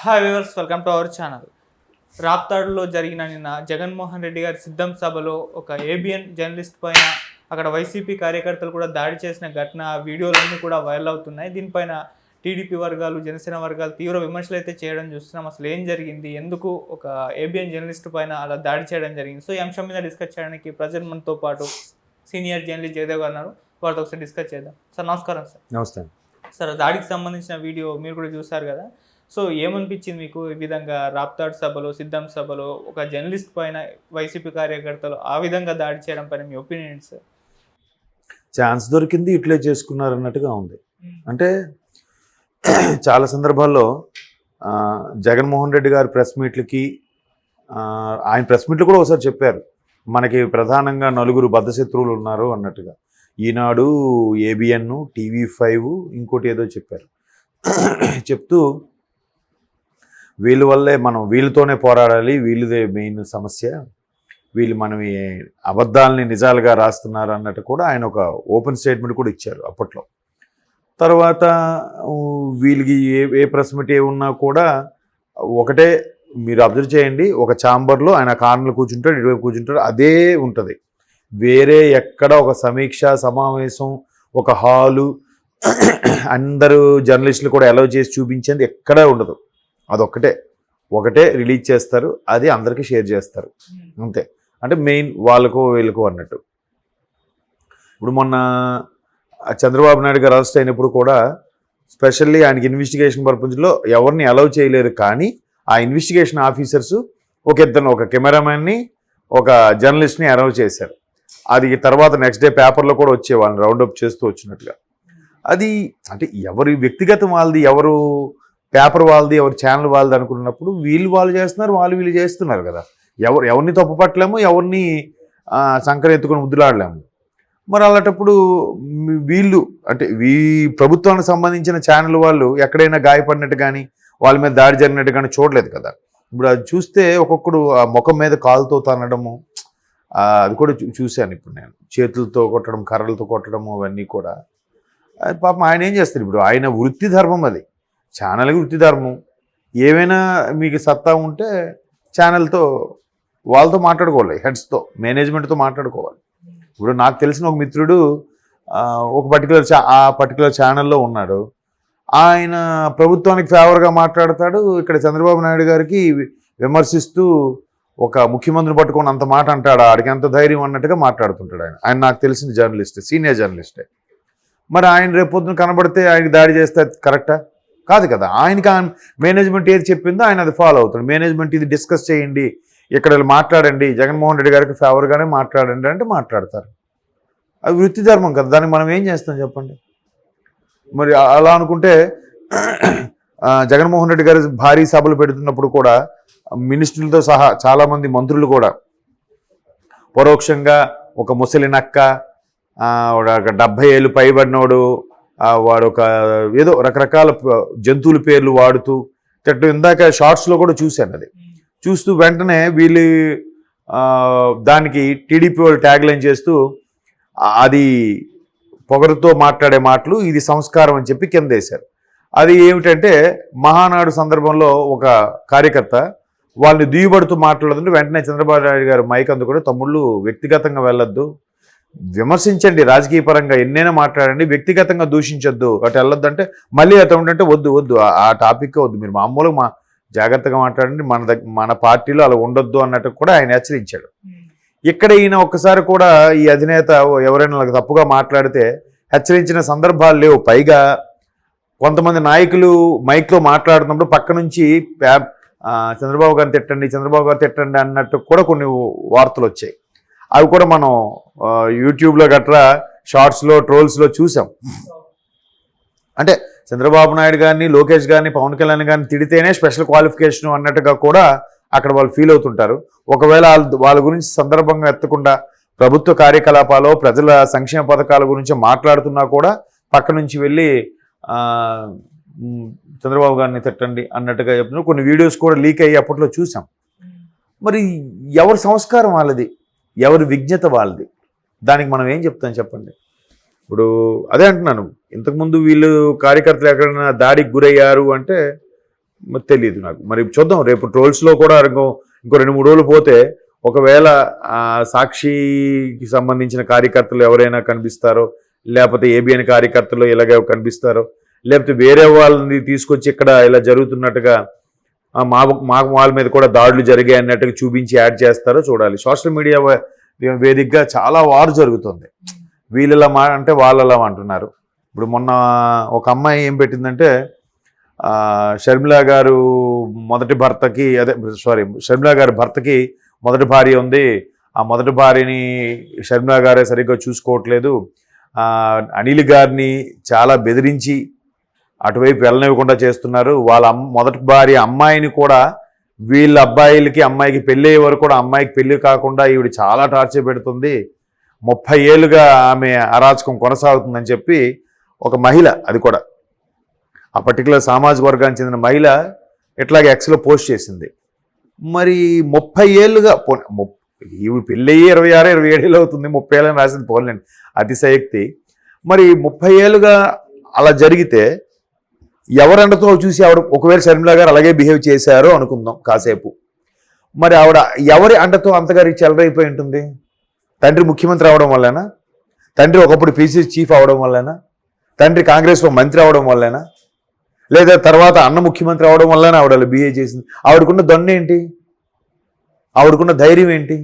Hi viewers, welcome to our channel. రాప్తాడులో జరిగిన నిన్న జగన్మోహన్ రెడ్డి గారి సిద్ధం సభలో ఒక ఏబిఎన్ జర్నలిస్ట్ పైన అక్కడ వైసీపీ కార్యకర్తలు కూడా దాడి చేసిన ఘటన వీడియోలన్నీ కూడా వైరల్ అవుతున్నాయి. దీనిపైన టీడీపీ వర్గాలు, జనసేన వర్గాలు తీవ్ర విమర్శలు అయితే చేయడం చూస్తున్నాం. అసలు ఏం జరిగింది, ఎందుకు ఒక ఏబిఎన్ జర్నలిస్ట్ పైన అలా దాడి చేయడం జరిగింది? సో ఈ అంశం మీద డిస్కస్ చేయడానికి ప్రజెంట్ మనతో పాటు సీనియర్ జర్నలిస్ట్ జయదేవ్ గారు ఉన్నారు. వారితో ఒకసారి డిస్కస్ చేద్దాం. సార్ నమస్కారం. సార్ నమస్తే సార్, దాడికి సంబంధించిన వీడియో మీరు కూడా చూసారు కదా. సో ఏమనిపించింది మీకు ఈ విధంగా రాప్తాడు సభలో, సిద్ధం సభలో ఒక జర్నలిస్ట్ పైన వైసీపీ కార్యకర్తలు ఆ విధంగా దాడి చేయడం పైన మీ ఒపీనియన్ సార్? ఛాన్స్ దొరికింది యూటిలైజ్ చేసుకున్నారు అన్నట్టుగా ఉంది. అంటే చాలా సందర్భాల్లో జగన్మోహన్ రెడ్డి గారి ప్రెస్ మీట్లకి ఆయన ప్రెస్ మీట్లు కూడా ఒకసారి చెప్పారు, మనకి ప్రధానంగా నలుగురు బద్ధశత్రువులు ఉన్నారు అన్నట్టుగా. ఈనాడు, ఏబిఎన్, TV5 ఇంకోటి ఏదో చెప్పారు. చెప్తూ వీళ్ళ వల్లే మనం వీళ్ళతోనే పోరాడాలి, వీళ్ళదే మెయిన్ సమస్య, వీళ్ళు మనం అబద్ధాలని నిజాలుగా రాస్తున్నారు అన్నట్టు కూడా ఆయన ఒక ఓపెన్ స్టేట్మెంట్ కూడా ఇచ్చారు అప్పట్లో. తర్వాత వీళ్ళకి ఏ ప్రెస్ మీట్ ఉన్నా కూడా ఒకటే, మీరు అబ్జర్వ్ చేయండి, ఒక ఛాంబర్లో ఆయన కార్నర్లో కూర్చుంటాడు, ఇటువైపు కూర్చుంటాడు, అదే ఉంటుంది. వేరే ఎక్కడ ఒక సమీక్ష సమావేశం, ఒక హాలు, అందరూ జర్నలిస్టులు కూడా అలౌ చేసి చూపించేది ఎక్కడా ఉండదు. ఒకటే రిలీజ్ చేస్తారు, అది అందరికీ షేర్ చేస్తారు అంతే. అంటే మెయిన్ వాళ్ళకు వీళ్ళకు అన్నట్టు. ఇప్పుడు మొన్న చంద్రబాబు నాయుడు గారు అరెస్ట్ అయినప్పుడు కూడా స్పెషల్లీ ఆయనకి ఇన్వెస్టిగేషన్ పర్పస్లో ఎవరిని అలౌ చేయలేదు, కానీ ఆ ఇన్వెస్టిగేషన్ ఆఫీసర్స్ ఒక కెమెరామెన్ని, ఒక జర్నలిస్ట్ని అలౌ చేశారు. అది తర్వాత నెక్స్ట్ డే పేపర్లో కూడా వచ్చే వాళ్ళని రౌండప్ చేస్తూ వచ్చినట్టుగా. అది అంటే ఎవరి వ్యక్తిగతం వాళ్ళది, ఎవరు పేపర్ వాళ్ళది, ఎవరి ఛానల్ వాళ్ళది అనుకున్నప్పుడు వాళ్ళు చేస్తున్నారు, వీళ్ళు చేస్తున్నారు కదా. ఎవరిని తప్పుపట్టలేము, ఎవరిని సంకరం ఎత్తుకొని ముద్దులాడలేము. మరి అలాంటప్పుడు వీళ్ళు అంటే ప్రభుత్వానికి సంబంధించిన ఛానల్ వాళ్ళు ఎక్కడైనా గాయపడినట్టు కానీ, వాళ్ళ మీద దాడి జరిగినట్టు కానీ చూడలేదు కదా. ఇప్పుడు అది చూస్తే ఒక్కొక్కడు ఆ ముఖం మీద కాలుతో తనడము, అది కూడా చూశాను. ఇప్పుడు నేను చేతులతో కొట్టడం, కర్రలతో కొట్టడము, అవన్నీ కూడా పాపం ఆయన ఏం చేస్తారు. ఇప్పుడు ఆయన వృత్తి ధర్మం, అది ఛానల్కి వృత్తి ధర్మం. ఏమైనా మీకు సత్తా ఉంటే ఛానల్తో వాళ్ళతో మాట్లాడుకోవాలి, హెడ్స్తో, మేనేజ్మెంట్తో మాట్లాడుకోవాలి. ఇప్పుడు నాకు తెలిసిన ఒక మిత్రుడు ఒక పర్టికులర్ ఛానల్లో ఉన్నాడు. ఆయన ప్రభుత్వానికి ఫేవర్గా మాట్లాడతాడు, ఇక్కడ చంద్రబాబు నాయుడు గారికి విమర్శిస్తూ ఒక ముఖ్యమంత్రిని పట్టుకొని అంత మాట అంటాడు, ఆడికి ఎంత ధైర్యం అన్నట్టుగా మాట్లాడుతుంటాడు. ఆయన నాకు తెలిసిన జర్నలిస్ట్, సీనియర్ జర్నలిస్టే. మరి ఆయన రేపొద్దున కనబడితే ఆయనకి దాడి చేస్తే కరెక్టా? కాదు కదా. ఆయనకి మేనేజ్మెంట్ ఏది చెప్పిందో ఆయన అది ఫాలో అవుతాడు. మేనేజ్మెంట్ ఇది డిస్కస్ చేయండి, ఇక్కడ మాట్లాడండి, జగన్మోహన్ రెడ్డి గారికి ఫేవర్గానే మాట్లాడండి అంటే మాట్లాడతారు. అది వృత్తి ధర్మం కదా, దానికి మనం ఏం చేస్తాం చెప్పండి. మరి అలా అనుకుంటే జగన్మోహన్ రెడ్డి గారు భారీ సభలు పెడుతున్నప్పుడు కూడా మినిస్టర్లతో సహా చాలామంది మంత్రులు కూడా పరోక్షంగా ఒక ముసలి నక్క, 70 ఏళ్ళు పైబడినోడు, వాడు ఒక ఏదో రకరకాల జంతువుల పేర్లు వాడుతూ తిట్టడం, ఇందాక షార్ట్స్లో కూడా చూశాను. అది చూస్తూ వెంటనే వీళ్ళు దానికి టీడీపీ వాళ్ళు ట్యాగ్ లైన్ చేస్తూ అది పొగరుతో మాట్లాడే మాటలు, ఇది సంస్కారం అని చెప్పి కింద వేశారు. అది ఏమిటంటే మహానాడు సందర్భంలో ఒక కార్యకర్త వాళ్ళని దుయ్యబడుతూ మాట్లాడుతుంటే వెంటనే చంద్రబాబు నాయుడు గారు మైక్ అందుకొని, తమ్ముళ్ళు వ్యక్తిగతంగా వెళ్ళొద్దు, విమర్శించండి, రాజకీయ పరంగా ఎన్నైనా మాట్లాడండి, వ్యక్తిగతంగా దూషించొద్దు, అటు వెళ్ళొద్దు అంటే మళ్ళీ అతను వద్దు ఆ టాపిక్ వద్దు, మీరు మామూలుగా జాగ్రత్తగా మాట్లాడండి, మన పార్టీలో అలా ఉండొద్దు అన్నట్టు కూడా ఆయన హెచ్చరించాడు. ఇక్కడ ఈయన ఒక్కసారి కూడా ఈ అధినేత ఎవరైనా తప్పుగా మాట్లాడితే హెచ్చరించిన సందర్భాలు లేవు. పైగా కొంతమంది నాయకులు మైక్లో మాట్లాడుతున్నప్పుడు పక్క నుంచి చంద్రబాబు గారిని తిట్టండి అన్నట్టు కూడా కొన్ని వార్తలు వచ్చాయి. అవి కూడా మనం యూట్యూబ్లో గట్రా షార్ట్స్లో, ట్రోల్స్లో చూసాం. అంటే చంద్రబాబు నాయుడు గారిని, లోకేష్ గారిని, పవన్ కళ్యాణ్ గారిని తిడితేనే స్పెషల్ క్వాలిఫికేషన్ అన్నట్టుగా కూడా అక్కడ వాళ్ళు ఫీల్ అవుతుంటారు. ఒకవేళ వాళ్ళ గురించి సందర్భంగా ఎత్తకుండా ప్రభుత్వ కార్యకలాపాలు, ప్రజల సంక్షేమ పథకాల గురించి మాట్లాడుతున్నా కూడా పక్క నుంచి వెళ్ళి చంద్రబాబు గారిని తిట్టండి అన్నట్టుగా చెప్తున్నారు. కొన్ని వీడియోస్ కూడా లీక్ అయ్యి అప్పట్లో చూసాం. మరి ఎవరి సంస్కారం వాళ్ళది, ఎవరి విజ్ఞత వాళ్ళది, దానికి మనం ఏం చెప్తాం చెప్పండి. ఇప్పుడు అదే అంటున్నాను, ఇంతకుముందు వీళ్ళు కార్యకర్తలు ఎక్కడైనా దాడికి గురయ్యారు అంటే మరి తెలియదు నాకు. మరి చూద్దాం, రేపు ట్రోల్స్లో కూడా ఇంకో 2-3 రోజులు పోతే ఒకవేళ సాక్షికి సంబంధించిన కార్యకర్తలు ఎవరైనా కనిపిస్తారో, లేకపోతే ఏబిఎన్ కార్యకర్తలు ఇలాగే కనిపిస్తారో, లేకపోతే వేరే వాళ్ళని తీసుకొచ్చి ఇక్కడ ఇలా జరుగుతున్నట్టుగా మా వాళ్ళ మీద కూడా దాడులు జరిగాయి అన్నట్టుగా చూపించి యాడ్ చేస్తారో చూడాలి. సోషల్ మీడియా వేదికగా చాలా వారు జరుగుతుంది. వీళ్ళలా అంటే వాళ్ళలా అంటున్నారు. ఇప్పుడు మొన్న ఒక అమ్మాయి ఏం పెట్టిందంటే, షర్మిల గారు షర్మిల గారి భర్తకి మొదటి భార్య ఉంది, ఆ మొదటి భార్యని షర్మిల గారే సరిగ్గా చూసుకోవట్లేదు, అనిల్ గారిని చాలా బెదిరించి అటువైపు వెళ్ళనివ్వకుండా చేస్తున్నారు, వాళ్ళ మొదటి భార్య అమ్మాయిని కూడా వీళ్ళ అమ్మాయికి పెళ్ళి అయ్యే వరకు కూడా అమ్మాయికి పెళ్లి కాకుండా ఈవిడ చాలా టార్చర్ పెడుతుంది, 30 ఏళ్ళుగా ఆమె అరాచకం కొనసాగుతుందని చెప్పి ఒక మహిళ, అది కూడా ఆ పర్టికులర్ సామాజిక వర్గానికి చెందిన మహిళ ఇట్లాగే ఎక్స్లో పోస్ట్ చేసింది. మరి 30 ఏళ్ళుగా ఈవిడ పెళ్ళి 26-27 అవుతుంది, 30 ఏళ్ళని రాసింది పోలేండి, అతిశయోక్తి. మరి 30 ఏళ్ళుగా అలా జరిగితే ఎవరండతో చూసి ఒకవేళ షర్మిల గారు అలాగే బిహేవ్ చేశారో అనుకుందాం కాసేపు, మరి ఆవిడ ఎవరి అండతో అంతగారికి చెలరైపోయి ఉంటుంది? తండ్రి ముఖ్యమంత్రి అవడం వల్లనా? తండ్రి ఒకప్పుడు పీసీసీ చీఫ్ అవడం వల్లనా? తండ్రి కాంగ్రెస్లో మంత్రి అవడం వల్లనా? లేదా తర్వాత అన్న ముఖ్యమంత్రి అవడం వల్లనే ఆవిడ బిహేవ్ చేసింది? ఆవిడకున్న దొన్నేంటి? ఆవిడకున్న ధైర్యం ఏంటి?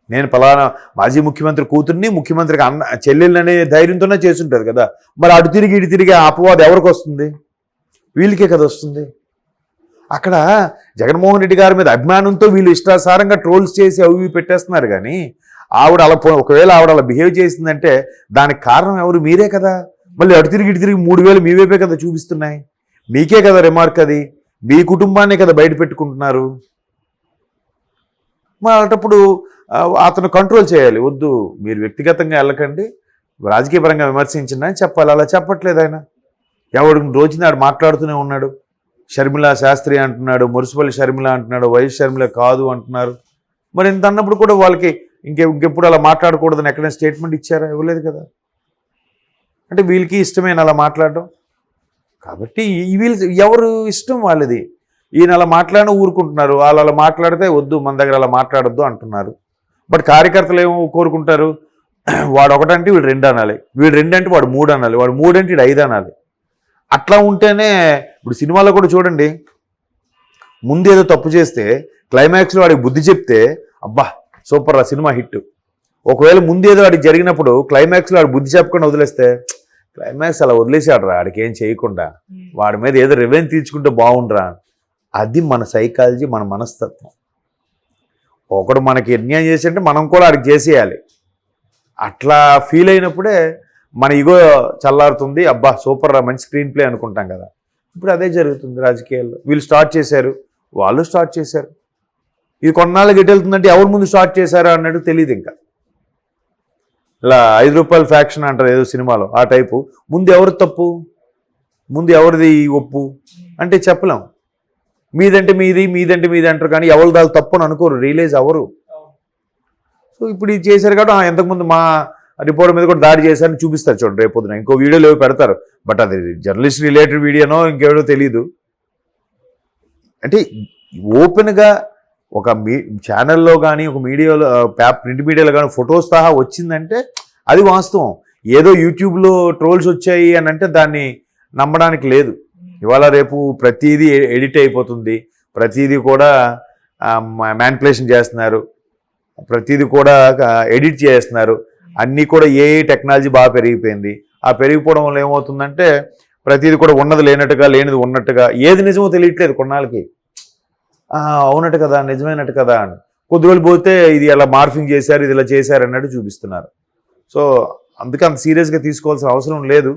నేను పలానా మాజీ ముఖ్యమంత్రి కూతుర్ని, ముఖ్యమంత్రికి అన్న చెల్లెళ్ళనే ధైర్యంతోనే చేస్తుంటారు కదా. మరి అటు తిరిగి ఇటు తిరిగి ఆ అపవాదం ఎవరికి వస్తుంది? వీళ్ళకే కదా వస్తుంది. అక్కడ జగన్మోహన్ రెడ్డి గారి మీద అభిమానంతో వీళ్ళు ఇష్టాసారంగా ట్రోల్స్ చేసి అవి పెట్టేస్తున్నారు. కానీ ఆవిడ ఒకవేళ ఆవిడ అలా బిహేవ్ చేసిందంటే దానికి కారణం ఎవరు? మీరే కదా. మళ్ళీ అటు తిరిగి ఇటు తిరిగి 3000 మీ వైపే కదా చూపిస్తున్నాయి. మీకే కదా రిమార్క్, అది మీ కుటుంబాన్నే కదా బయట పెట్టుకుంటున్నారు. మరి అలాంటప్పుడు అతను కంట్రోల్ చేయాలి. వద్దు, మీరు వ్యక్తిగతంగా వెళ్ళకండి, రాజకీయ పరంగా విమర్శించండి అని చెప్పాలి. అలా చెప్పట్లేదు ఆయన. ఎవడు రోజునాడు మాట్లాడుతూనే ఉన్నాడు. షర్మిల శాస్త్రి అంటున్నాడు, మురిసిపల్లి షర్మిల అంటున్నాడు, వైఎస్ షర్మిల కాదు అంటున్నారు. మరి ఇంత అన్నప్పుడు కూడా వాళ్ళకి ఇంకెప్పుడు అలా మాట్లాడకూడదని ఎక్కడైనా స్టేట్మెంట్ ఇచ్చారా? ఇవ్వలేదు కదా. అంటే వీళ్ళకి ఇష్టమైన అలా మాట్లాడడం. కాబట్టి వీళ్ళు ఎవరు ఇష్టం వాళ్ళది. ఈయన అలా మాట్లాడిన ఊరుకుంటున్నారు, వాళ్ళు అలా మాట్లాడితే వద్దు మన దగ్గర అలా మాట్లాడొద్దు అంటున్నారు. బట్ కార్యకర్తలు ఏమో కోరుకుంటారు, వాడు ఒకటంటే వీడు 2 అనాలి, వీడు 2 అంటే వాడు 3 అనాలి, వాడు 3 అంటే వీడు 5 అనాలి. అట్లా ఉంటేనే ఇప్పుడు సినిమాలో కూడా చూడండి, ముందు ఏదో తప్పు చేస్తే క్లైమాక్స్లో వాడికి బుద్ధి చెప్తే అబ్బా సూపర్, ఆ సినిమా హిట్. ఒకవేళ ముందు ఏదో వాడికి జరిగినప్పుడు క్లైమాక్స్లో వాడు బుద్ధి చెప్పకుండా వదిలేస్తే, క్లైమాక్స్ అలా వదిలేసాడు రా వాడికి ఏం చేయకుండా, వాడి మీద ఏదో రివెంజ్ తీర్చుకుంటే బాగుండ్రా. అది మన సైకాలజీ, మన మనస్తత్వం. ఒకడు మనకి అన్యాయం చేసేంటే మనం కూడా వాడికి చేసేయాలి. అట్లా ఫీల్ అయినప్పుడే మన ఇగో చల్లారుతుంది. అబ్బా సూపర్ రా, మంచి స్క్రీన్ ప్లే అనుకుంటాం కదా. ఇప్పుడు అదే జరుగుతుంది రాజకీయాల్లో. వీళ్ళు స్టార్ట్ చేశారు, వాళ్ళు స్టార్ట్ చేశారు. ఇది కొన్నాళ్ళకి ఎటు వెళ్తుందంటే ఎవరి ముందు స్టార్ట్ చేశారా అన్నట్టు తెలియదు. ఇంకా ఇలా 5 రూపాయల ఫ్యాక్షన్ అంటారు ఏదో సినిమాలో, ఆ టైపు. ముందు ఎవరి తప్పు, ముందు ఎవరిది ఒప్పు అంటే చెప్పలేం. మీదంటే మీది, మీదంటే మీది అంటారు, కానీ ఎవరు దాని తప్పు అని అనుకోరు, రియలైజ్ అవ్వరు. సో ఇప్పుడు ఇది చేశారు కాబట్టి ఎంతకుముందు మా రిపోర్టర్ మీద కూడా దాడి చేశారని చూపిస్తారు చూడండి, రేపు పొద్దున ఇంకో వీడియోలో పెడతారు. బట్ అది జర్నలిస్ట్ రిలేటెడ్ వీడియోనో ఇంకేదో తెలీదు. అంటే ఓపెన్గా ఒక ఛానల్లో కానీ ఒక మీడియాలో ప్రింట్ మీడియాలో కానీ ఫొటోస్ సహా వచ్చిందంటే అది వాస్తవం. ఏదో యూట్యూబ్లో ట్రోల్స్ వచ్చాయి అని అంటే దాన్ని నమ్మడానికి లేదు. ఇవాళ రేపు ప్రతిదీ ఎడిట్ అయిపోతుంది, ప్రతిదీ కూడా మ్యానిపులేషన్ చేస్తున్నారు, ప్రతిదీ కూడా ఎడిట్ చేస్తున్నారు. అన్నీ కూడా ఏఐ టెక్నాలజీ బాగా పెరిగిపోయింది. ఆ పెరిగిపోవడం వల్ల ఏమవుతుందంటే ప్రతిదీ కూడా ఉన్నది లేనట్టుగా, లేనిది ఉన్నట్టుగా, ఏది నిజమో తెలియట్లేదు కొన్నాళ్ళకి. అవునట్టు కదా, నిజమైనట్టు కదా అని కొద్ది రోజులు పోతే ఇది అలా మార్ఫింగ్ చేశారు, ఇది ఇలా చేశారు అన్నట్టు చూపిస్తున్నారు. సో అందుకే అంత సీరియస్గా తీసుకోవాల్సిన అవసరం లేదు.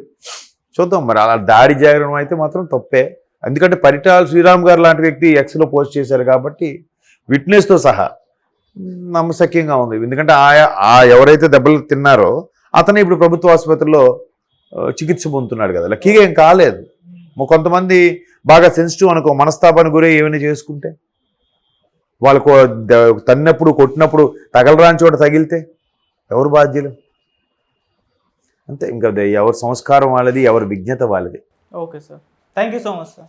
చూద్దాం మరి. అలా దాడి చేయడం అయితే మాత్రం తప్పే. ఎందుకంటే పరిటాల శ్రీరామ్ గారు లాంటి వ్యక్తి ఎక్స్లో పోస్ట్ చేశారు కాబట్టి విట్నెస్తో సహా నమ్మశక్యంగా ఉంది. ఎందుకంటే ఎవరైతే దెబ్బలు తిన్నారో అతనే ఇప్పుడు ప్రభుత్వ ఆసుపత్రిలో చికిత్స పొందుతున్నాడు కదా. లక్కీగా ఏం కాలేదు. కొంతమంది బాగా సెన్సిటివ్ అనుకో, మనస్తాపానికి గురై ఏమైనా చేసుకుంటే, వాళ్ళకు తన్నప్పుడు కొట్టినప్పుడు తగలరాని చోట తగిలితే ఎవరు బాధ్యులు? అంతే. ఇంకా ఎవరి సంస్కారం వాళ్ళది, ఎవరి విజ్ఞత వాళ్ళది. Okay sir, thank you so much sir.